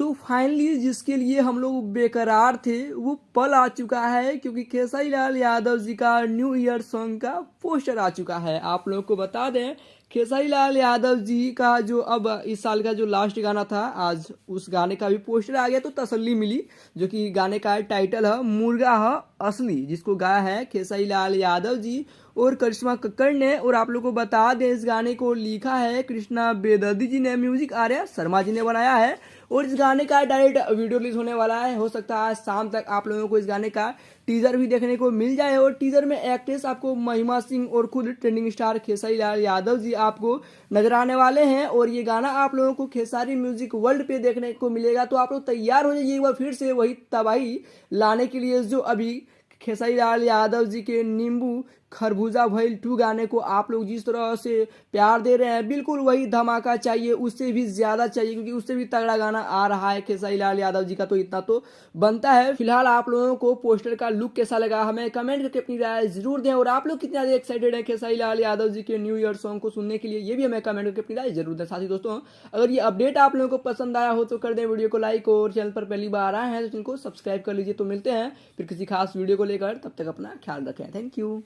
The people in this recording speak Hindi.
तो फाइनली जिसके लिए हम लोग बेकरार थे वो पल आ चुका है, क्योंकि खेसारी लाल यादव जी का न्यू ईयर सॉन्ग का पोस्टर आ चुका है। आप लोगों को बता दें, खेसारी लाल यादव जी का जो अब इस साल का जो लास्ट गाना था, आज उस गाने का भी पोस्टर आ गया तो तसल्ली मिली। जो कि गाने का टाइटल है मुर्गा है असली, जिसको गाया है खेसारी लाल यादव जी और करिश्मा कक्कड़ ने। और आप लोग को बता दें, इस गाने को लिखा है कृष्णा बेदर्दी जी ने, म्यूजिक आर्या शर्मा जी ने बनाया है। और इस गाने का डायरेक्ट वीडियो रिलीज होने वाला है। हो सकता है शाम तक आप लोगों को इस गाने का टीजर भी देखने को मिल जाए। और टीजर में एक्ट्रेस आपको महिमा सिंह और खुद ट्रेंडिंग स्टार खेसारी लाल यादव जी आपको नजर आने वाले हैं। और ये गाना आप लोगों को खेसारी म्यूजिक वर्ल्ड पे देखने को मिलेगा। तो आप लोग तैयार हो जाइए एक बार फिर से वही तबाही लाने के लिए, जो अभी खेसारी लाल यादव जी के नींबू खरबूजा भइल 2 गाने को आप लोग जिस तरह से प्यार दे रहे हैं, बिल्कुल वही धमाका चाहिए, उससे भी ज्यादा चाहिए, क्योंकि उससे भी तगड़ा गाना आ रहा है खेसारी लाल यादव जी का। तो इतना तो बनता है। फिलहाल आप लोगों को पोस्टर का लुक कैसा लगा हमें कमेंट करके अपनी राय जरूर दें। और आप लोग कितना एक्साइटेड है खेसारी लाल यादव जी के न्यू ईयर सॉन्ग को सुनने के लिए, ये भी हमें कमेंट करके अपनी राय जरूर दें। साथ ही दोस्तों, अगर ये अपडेट आप लोगों को पसंद आया हो तो कर दें वीडियो को लाइक, और चैनल पर पहली बार आए हैं तो चैनल को सब्सक्राइब कर लीजिए। तो मिलते हैं फिर किसी खास वीडियो को लेकर, तब तक अपना ख्याल रखें। Thank you.